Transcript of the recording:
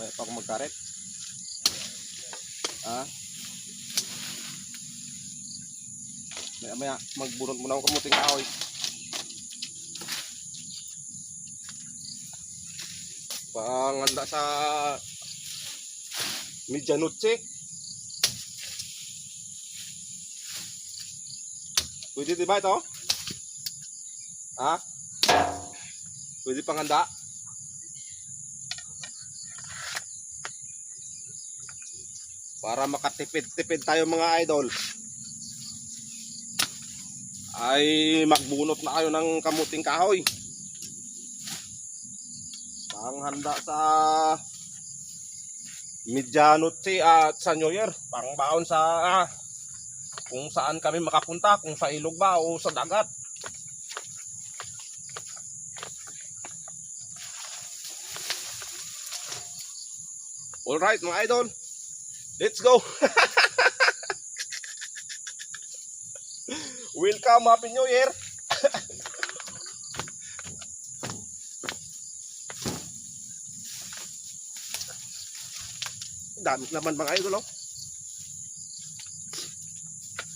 May pa ako magkaret. Ah. Maya magbunot muna ako kamuting kahoy. Panganda sa medianoche. Pwede diba ito? Ha? Pwede panganda? Para makatipid-tipid tayo mga idol, ay magbunot na kayo ng kamuting kahoy. Panghanda sa medianoche at sa New Year. Pangbaon sa kung saan kami makapunta, kung sa ilog ba o sa dagat. Alright mga idol, let's go! Welcome, Happy New Year! Dami naman mga idol, oh.